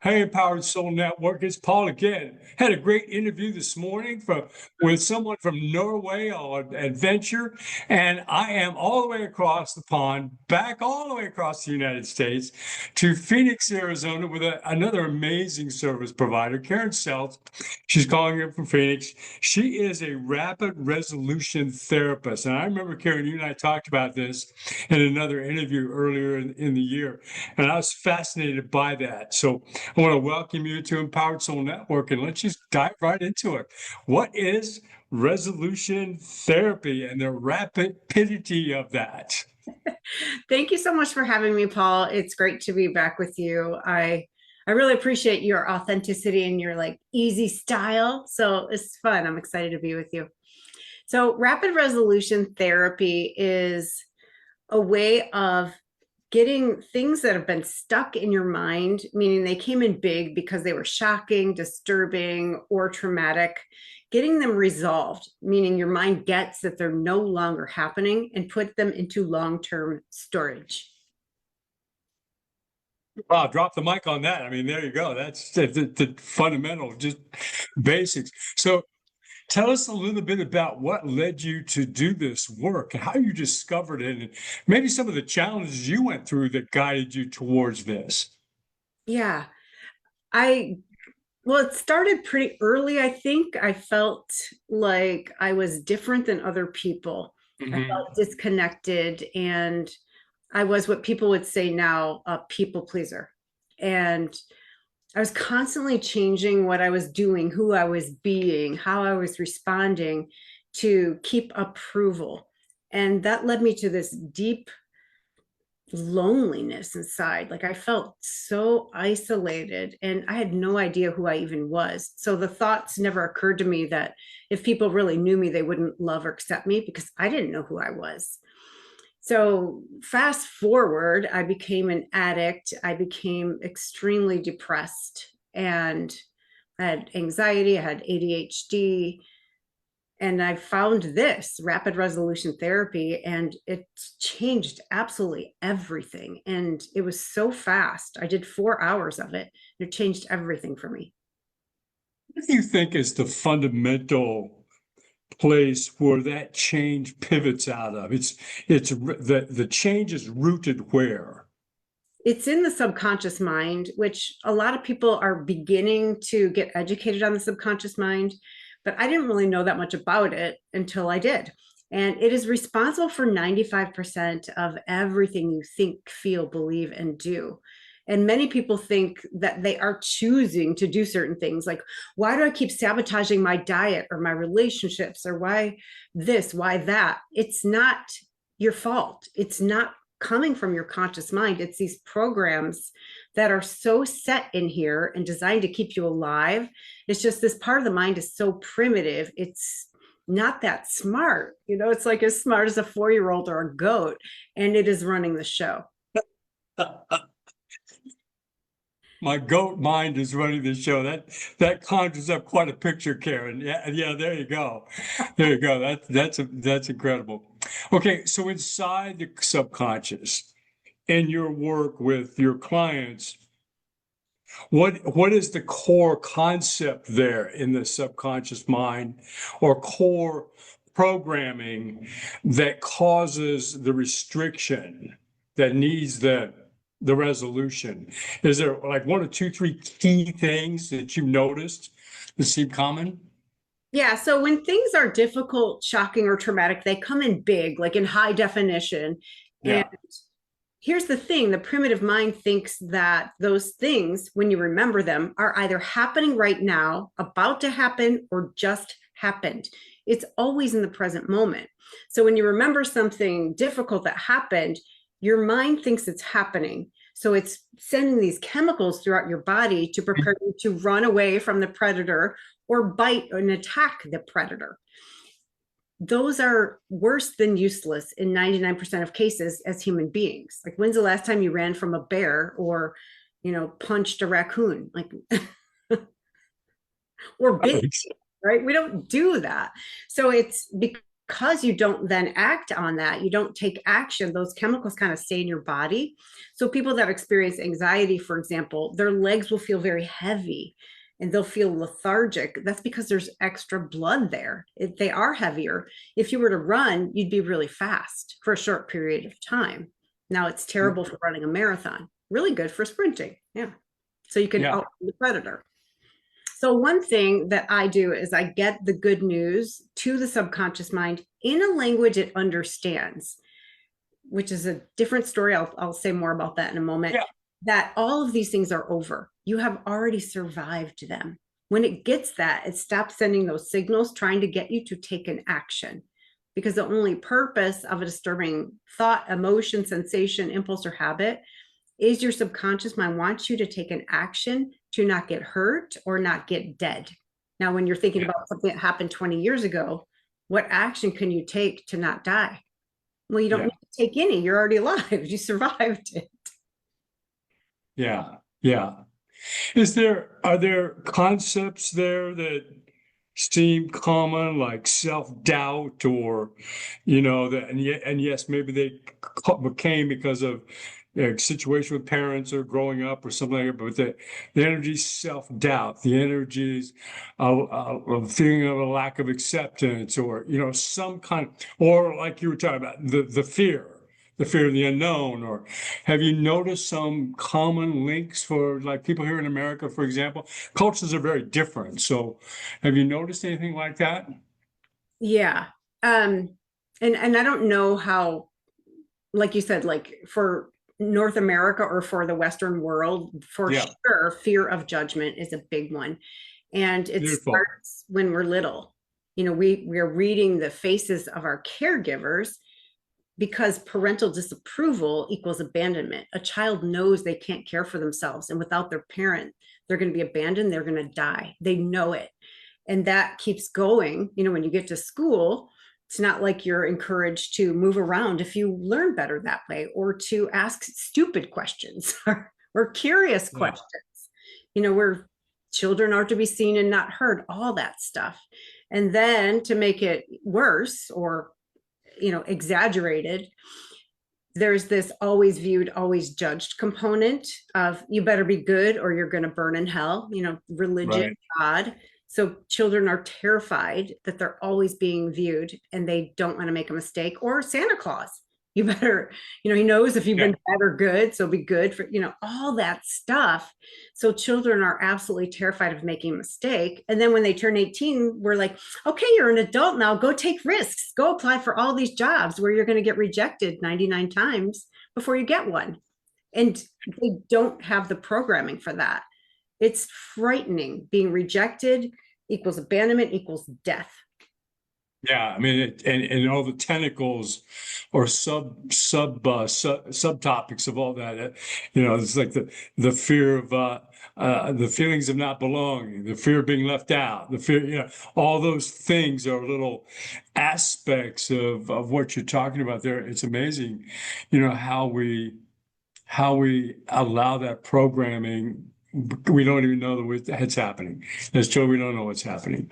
Hey, Empowered Soul Network, it's Paul again. Had a great interview this morning with someone from Norway on adventure, and I am all the way across the pond, back all the way across the United States to Phoenix, Arizona, with another amazing service provider, Karen Seltz. She's calling in from Phoenix. She is a rapid resolution therapist, and I remember Karen, you and I talked about this in another interview earlier in the year, and I was fascinated by that. So I want to welcome you to Empowered Soul Network, and let's just dive right into it. What is resolution therapy and the rapidity of that? Thank you so much for having me, Paul. It's great to be back with you. I really appreciate your authenticity and your easy style. So it's fun. I'm excited to be with you. So rapid resolution therapy is a way of getting things that have been stuck in your mind, meaning they came in big because they were shocking, disturbing, or traumatic, getting them resolved, meaning your mind gets that they're no longer happening, and put them into long-term storage. Wow, drop the mic on that. I mean, there you go. That's the fundamental, just basics. So tell us a little bit about what led you to do this work and how you discovered it, and maybe some of the challenges you went through that guided you towards this. Yeah, well, it started pretty early. I think I felt like I was different than other people. I Mhm. felt disconnected, and I was what people would say now, a people pleaser. And I was constantly changing what I was doing, who I was being, how I was responding to keep approval. And that led me to this deep loneliness inside. Like I felt so isolated and I had no idea who I even was. So the thoughts never occurred to me that if people really knew me, they wouldn't love or accept me because I didn't know who I was. So fast forward, I became an addict. I became extremely depressed and I had anxiety, I had ADHD, and I found this rapid resolution therapy, and it changed absolutely everything. And it was so fast. I did 4 hours of it. It changed everything for me. What do you think is the fundamental place where that change pivots out of? The change is rooted where? It's in the subconscious mind, which a lot of people are beginning to get educated on the subconscious mind, but I didn't really know that much about it until I did. And it is responsible for 95% of everything you think, feel, believe, and do. And many people think that they are choosing to do certain things. Like, why do I keep sabotaging my diet or my relationships? Or why this, why that? It's not your fault. It's not coming from your conscious mind. It's these programs that are so set in here and designed to keep you alive. It's just this part of the mind is so primitive. It's not that smart. It's like as smart as a 4-year-old or a goat, and it is running the show. My goat mind is running the show. That conjures up quite a picture, Karen. Yeah, yeah. There you go. There you go. That's incredible. Okay, so inside the subconscious, in your work with your clients, what is the core concept there in the subconscious mind, or core programming that causes the restriction that needs the resolution? Is there like one or two, three key things that you've noticed that seem common? Yeah. So when things are difficult, shocking, or traumatic, they come in big, like in high definition. And Yeah. here's the thing, the primitive mind thinks that those things, when you remember them, are either happening right now, about to happen, or just happened. It's always in the present moment. So when you remember something difficult that happened, your mind thinks it's happening. So it's sending these chemicals throughout your body to prepare you to run away from the predator or bite and attack the predator. Those are worse than useless in 99% of cases as human beings. Like, when's the last time you ran from a bear or, punched a raccoon? Like, or bit, right? We don't do that. So it's because you don't then act on that, you don't take action, those chemicals kind of stay in your body. So people that experience anxiety, for example, their legs will feel very heavy and they'll feel lethargic. That's because there's extra blood there. They are heavier. If you were to run, you'd be really fast for a short period of time. Now it's terrible for running a marathon, really good for sprinting. Yeah. So you can outrun the predator. So one thing that I do is I get the good news to the subconscious mind in a language it understands, which is a different story. I'll say more about that in a moment. Yeah. That all of these things are over. You have already survived them. When it gets that, it stops sending those signals trying to get you to take an action. Because the only purpose of a disturbing thought, emotion, sensation, impulse, or habit is your subconscious mind wants you to take an action to not get hurt or not get dead. Now, when you're thinking about something that happened 20 years ago, what action can you take to not die? Well, you don't need to take any. You're already alive. You survived it. Yeah. Yeah. Are there concepts there that seem common, like self-doubt, or, that, and yes, maybe they became because of situation with parents or growing up or something like that, but the energy self-doubt, the energies of feeling of a lack of acceptance, or, some kind, or like you were talking about, the fear of the unknown, or have you noticed some common links for like people here in America, for example? Cultures are very different. So have you noticed anything like that? Yeah. And I don't know how, like you said, like for North America or for the Western world, for sure, fear of judgment is a big one. And it starts when we're little. We're reading the faces of our caregivers, because parental disapproval equals abandonment. A child knows they can't care for themselves, and without their parent, they're going to be abandoned. They're going to die. They know it. And that keeps going. When you get to school, it's not like you're encouraged to move around if you learn better that way, or to ask stupid questions or curious questions, where children are to be seen and not heard, all that stuff. And then to make it worse, or exaggerated, there's this always viewed, always judged component of you better be good or you're going to burn in hell, religion, God. So children are terrified that they're always being viewed and they don't want to make a mistake. Or Santa Claus, you better, he knows if you've been bad or good, so be good for, all that stuff. So children are absolutely terrified of making a mistake. And then when they turn 18, we're like, okay, you're an adult now, go take risks, go apply for all these jobs where you're going to get rejected 99 times before you get one. And they don't have the programming for that. It's frightening. Being rejected equals abandonment equals death. Yeah, I mean, and all the tentacles or subtopics of all that. It's like the fear of the feelings of not belonging, the fear of being left out, the fear, all those things are little aspects of what you're talking about there. It's amazing, how we allow that programming. We don't even know that's happening. As children, we don't know what's happening,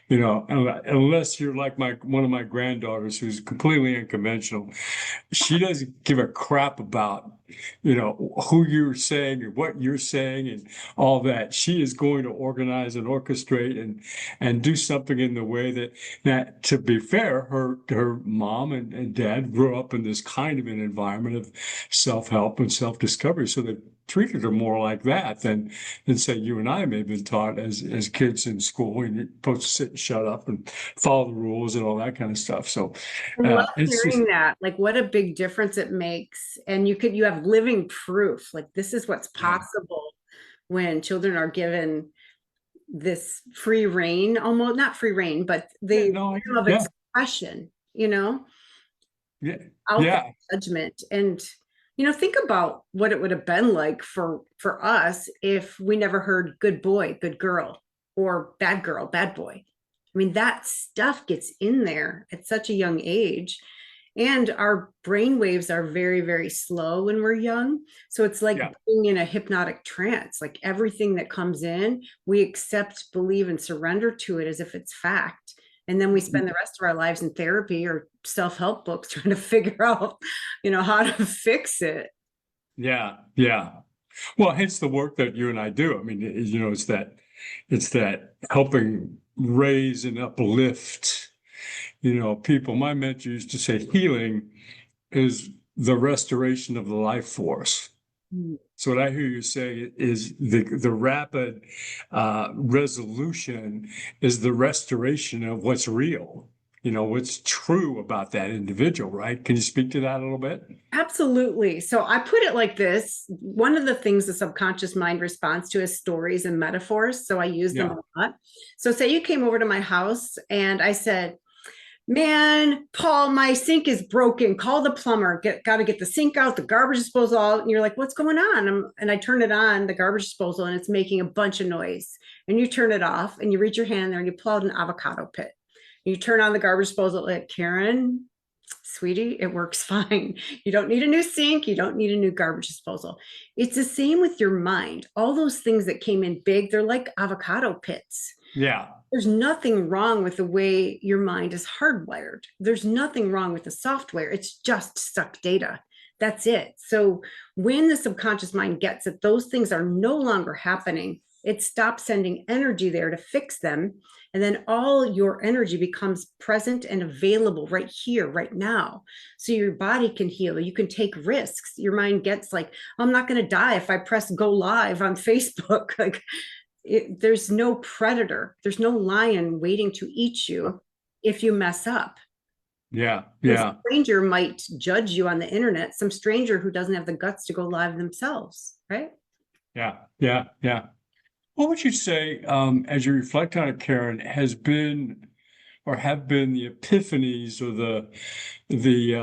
unless you're like one of my granddaughters who's completely unconventional. She doesn't give a crap about, who you're saying or what you're saying and all that. She is going to organize and orchestrate and do something in the way that to be fair, her mom and dad grew up in this kind of an environment of self-help and self-discovery. So they treated her more like that than say you and I may have been taught as kids in school, and you're supposed to sit and shut up and follow the rules and all that kind of stuff. So I love hearing that. Like, what a big difference it makes. And you have living proof. Like, this is what's possible when children are given this free reign, almost not free reign, but the freedom of expression, out judgment. And think about what it would have been like for us if we never heard good boy, good girl, or bad girl, bad boy. I mean, that stuff gets in there at such a young age. And our brain waves are very, very slow when we're young. So it's like being in a hypnotic trance. Like everything that comes in, we accept, believe, and surrender to it as if it's fact. And then we spend the rest of our lives in therapy or self-help books trying to figure out, how to fix it. Yeah, yeah. Well, hence the work that you and I do. I mean, it's that helping raise and uplift, people. My mentor used to say healing is the restoration of the life force. Mm. So what I hear you say is the rapid resolution is the restoration of what's real, what's true about that individual, right? Can you speak to that a little bit? Absolutely. So I put it like this. One of the things the subconscious mind responds to is stories and metaphors. So I use them Yeah. a lot. So say you came over to my house and I said, man, Paul, my sink is broken. Call the plumber. Got to get the sink out, the garbage disposal out. And you're like, what's going on? And I turn it on, the garbage disposal, and it's making a bunch of noise. And you turn it off and you reach your hand there and you pull out an avocado pit. You turn on the garbage disposal, like, Karen, sweetie, it works fine. You don't need a new sink. You don't need a new garbage disposal. It's the same with your mind. All those things that came in big, they're like avocado pits. Yeah. There's nothing wrong with the way your mind is hardwired. There's nothing wrong with the software. It's just stuck data. That's it. So when the subconscious mind gets it, those things are no longer happening. It stops sending energy there to fix them. And then all your energy becomes present and available right here, right now. So your body can heal. You can take risks. Your mind gets like, I'm not going to die if I press go live on Facebook. Like, there's no predator. There's no lion waiting to eat you if you mess up. Yeah. A Yeah. stranger might judge you on the internet, some stranger who doesn't have the guts to go live themselves, right? Yeah. Yeah. Yeah. What would you say, as you reflect on it, Karen, has been or have been the epiphanies or the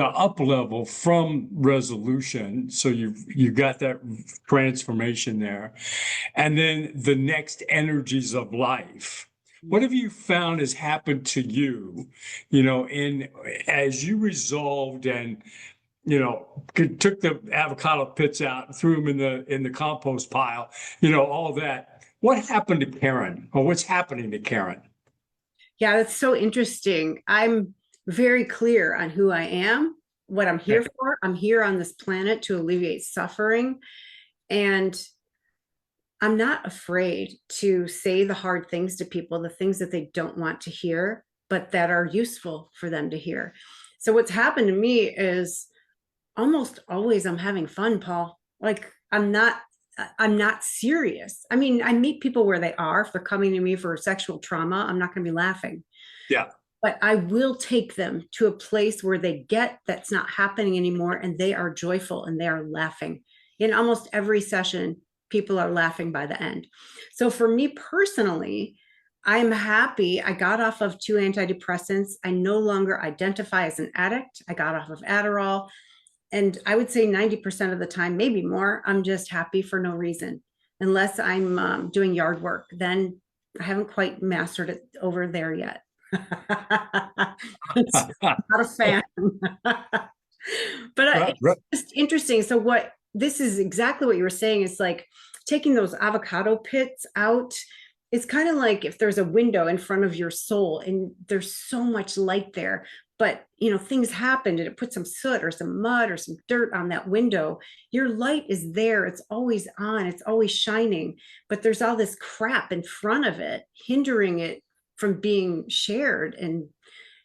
up level from resolution? So you got that transformation there, and then the next energies of life. What have you found has happened to you, in as you resolved and took the avocado pits out, threw them in the compost pile, all that. What happened to Karen, or what's happening to Karen? Yeah, that's so interesting. I'm very clear on who I am, what I'm here for. I'm here on this planet to alleviate suffering. And I'm not afraid to say the hard things to people, the things that they don't want to hear, but that are useful for them to hear. So what's happened to me is almost always I'm having fun, Paul. Like I'm not serious. I mean, I meet people where they are. If they're coming to me for sexual trauma, I'm not going to be laughing. Yeah. But I will take them to a place where they get that's not happening anymore and they are joyful and they are laughing. In almost every session, people are laughing by the end. So for me personally, I'm happy. I got off of 2 antidepressants. I no longer identify as an addict. I got off of Adderall. And I would say 90% of the time, maybe more, I'm just happy for no reason. Unless I'm doing yard work, then I haven't quite mastered it over there yet. Not a fan. But Right. it's just interesting. So this is exactly what you were saying. It's like taking those avocado pits out. It's kind of like if there's a window in front of your soul and there's so much light there, but things happened and it put some soot or some mud or some dirt on that window. Your light is there. It's always on. It's always shining, but there's all this crap in front of it, hindering it from being shared and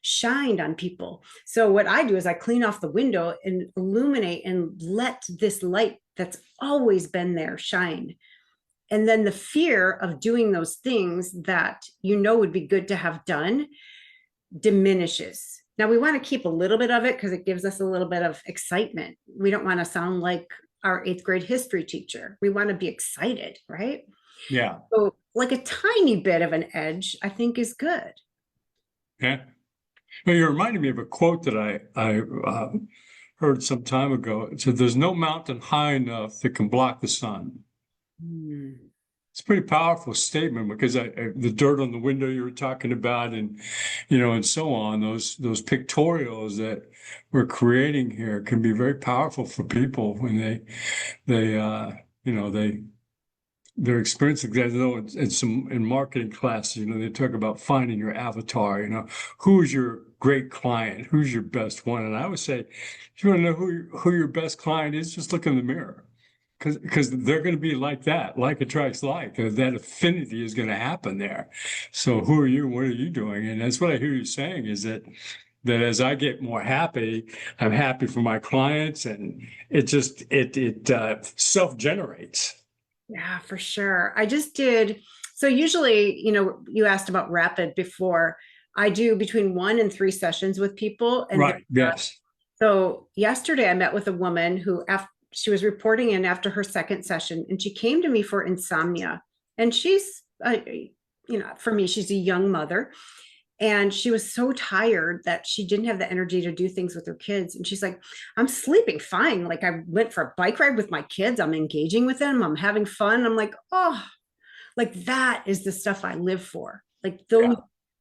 shined on people. So what I do is I clean off the window and illuminate and let this light that's always been there shine. And then the fear of doing those things that would be good to have done diminishes. Now we want to keep a little bit of it because it gives us a little bit of excitement. We don't want to sound like our 8th grade history teacher. We want to be excited, right? Yeah. So like a tiny bit of an edge, I think is good. Yeah. Well, you reminded me of a quote that I heard some time ago. It said, "There's no mountain high enough that can block the sun." It's a pretty powerful statement because the dirt on the window you were talking about, and and so on, those pictorials that we're creating here can be very powerful for people when they they're experiencing that. Though in marketing classes, they talk about finding your avatar. Who's your great client? Who's your best one? And I would say, if you want to know who your best client is, just look in the mirror. Because they're going to be like that, like attracts like. That affinity is going to happen there. So who are you? What are you doing? And that's what I hear you saying is that as I get more happy, I'm happy for my clients, and it self-generates. Yeah, for sure. I just did. So usually, you asked about rapid before. I do between 1 and 3 sessions with people. And Right. Yes. so yesterday I met with a woman who, after she was reporting in after her second session, and she came to me for insomnia. And she's, for me, she's a young mother. And she was so tired that she didn't have the energy to do things with her kids. And she's like, I'm sleeping fine. Like, I went for a bike ride with my kids. I'm engaging with them. I'm having fun. I'm like, oh, like that is the stuff I live for. Like those Yeah.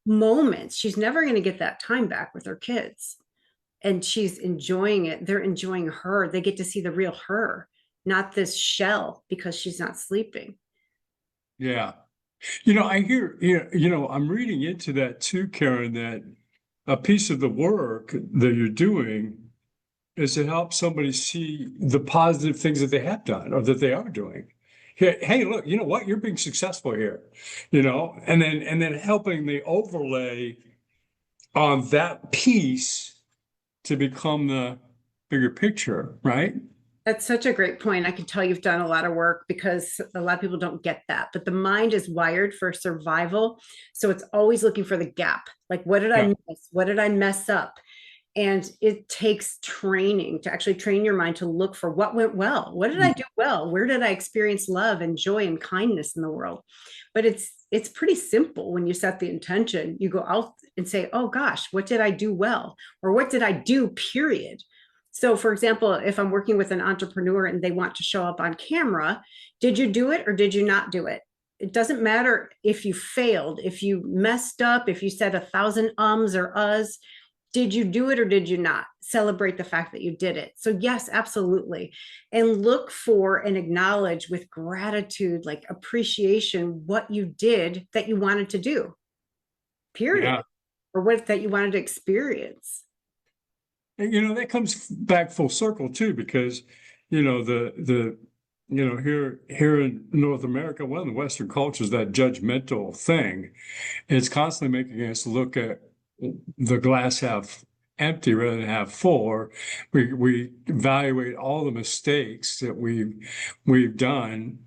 moments, she's never going to get that time back with her kids. And she's enjoying it. They're enjoying her. They get to see the real her, not this shell because she's not sleeping. Yeah. I hear, I'm reading into that too, Karen, that a piece of the work that you're doing is to help somebody see the positive things that they have done or that they are doing. Hey, look, you know what? You're being successful here, and then helping the overlay on that piece to become the bigger picture, right? That's such a great point. I can tell you've done a lot of work because a lot of people don't get that. But the mind is wired for survival. So it's always looking for the gap. Like, what did I Yeah. miss? What did I mess up? And it takes training to actually train your mind to look for what went well. What did I do well? Where did I experience love and joy and kindness in the world? But it's pretty simple when you set the intention. You go out and say, oh gosh, what did I do well? Or what did I do, period? So, for example, if I'm working with an entrepreneur and they want to show up on camera, did you do it or did you not do it? It doesn't matter if you failed, if you messed up, if you said 1,000 ums or uhs. Did you do it or did you not? Celebrate the fact that you did it. So, yes, absolutely. And look for and acknowledge with gratitude, like appreciation, what you did that you wanted to do, period, Yeah. or what that you wanted to experience. And, that comes back full circle too, because, here in North America, one of the Western cultures, that judgmental thing, it's constantly making us look at the glass half empty rather than half full. Or we evaluate all the mistakes that we've done,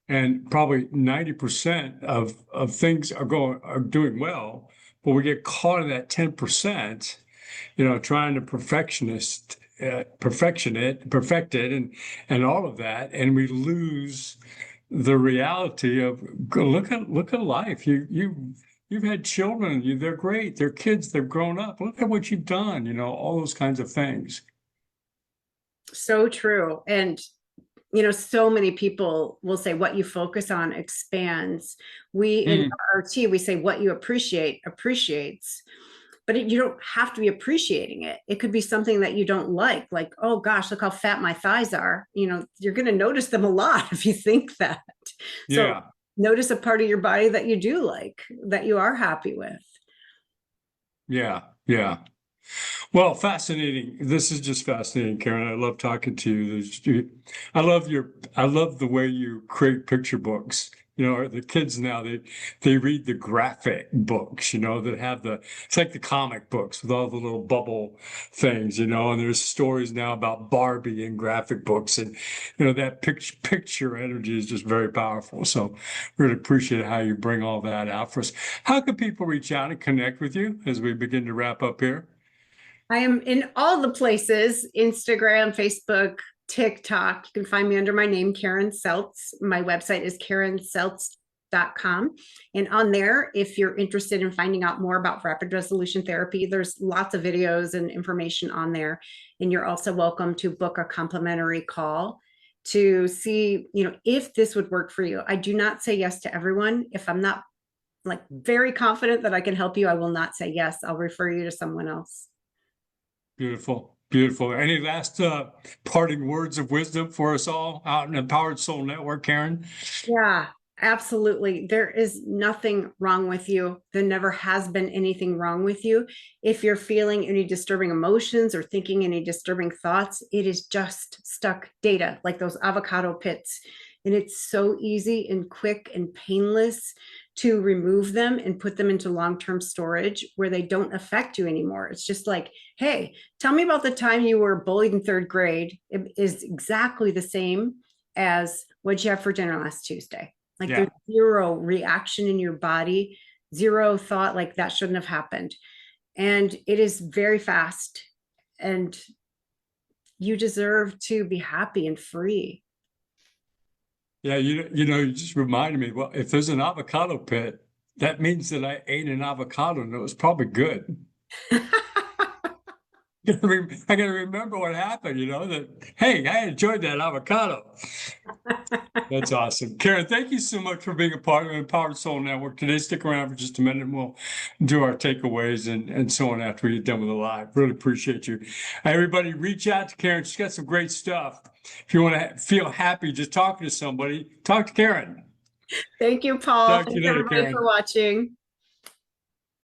and probably 90% of things are doing well, but we get caught in that 10%, trying to perfect it, and all of that, and we lose the reality of look at life. You've had children. They're great. They're kids. They've grown up. Look at what you've done. All those kinds of things. So true. And so many people will say what you focus on expands. We in Mm. RRT, we say what you appreciate appreciates, but you don't have to be appreciating it. It could be something that you don't like, oh gosh, look how fat my thighs are. You're going to notice them a lot if you think that. So Yeah. notice a part of your body that you do like, that you are happy with. Yeah. Yeah. Well, fascinating. This is just fascinating, Karen. I love talking to you. I love the way you create picture books. The kids now, they read the graphic books, that have it's like the comic books with all the little bubble things, and there's stories now about Barbie in graphic books, and that picture energy is just very powerful. So really appreciate how you bring all that out for us. How can people reach out and connect with you as we begin to wrap up here? I am in all the places, Instagram, Facebook, TikTok. You can find me under my name, Karen Seltz. My website is karenseltz.com. And on there, if you're interested in finding out more about rapid resolution therapy, there's lots of videos and information on there. And you're also welcome to book a complimentary call to see, if this would work for you. I do not say yes to everyone. If I'm not very confident that I can help you, I will not say yes. I'll refer you to someone else. Beautiful, beautiful. Any last parting words of wisdom for us all out in Empowered Soul Network, Karen? Yeah. Absolutely. There is nothing wrong with you. There never has been anything wrong with you. If you're feeling any disturbing emotions or thinking any disturbing thoughts, it is just stuck data, like those avocado pits. And it's so easy and quick and painless to remove them and put them into long-term storage where they don't affect you anymore. It's just like, hey, tell me about the time you were bullied in third grade. It is exactly the same as what'd you have for dinner last Tuesday. Like Yeah. there's zero reaction in your body, zero thought like that shouldn't have happened. And it is very fast. And you deserve to be happy and free. Yeah, you just reminded me. Well, if there's an avocado pit, that means that I ate an avocado and it was probably good. I gotta remember what happened, that, hey, I enjoyed that avocado. That's awesome. Karen, thank you so much for being a part of the Empowered Soul Network today. Stick around for just a minute and we'll do our takeaways and so on after we get done with the live. Really appreciate you. Everybody, reach out to Karen. She's got some great stuff. If you want to feel happy just talking to somebody, talk to Karen. Thank you, Paul. Talk to you Thanks later, everybody Karen. for watching.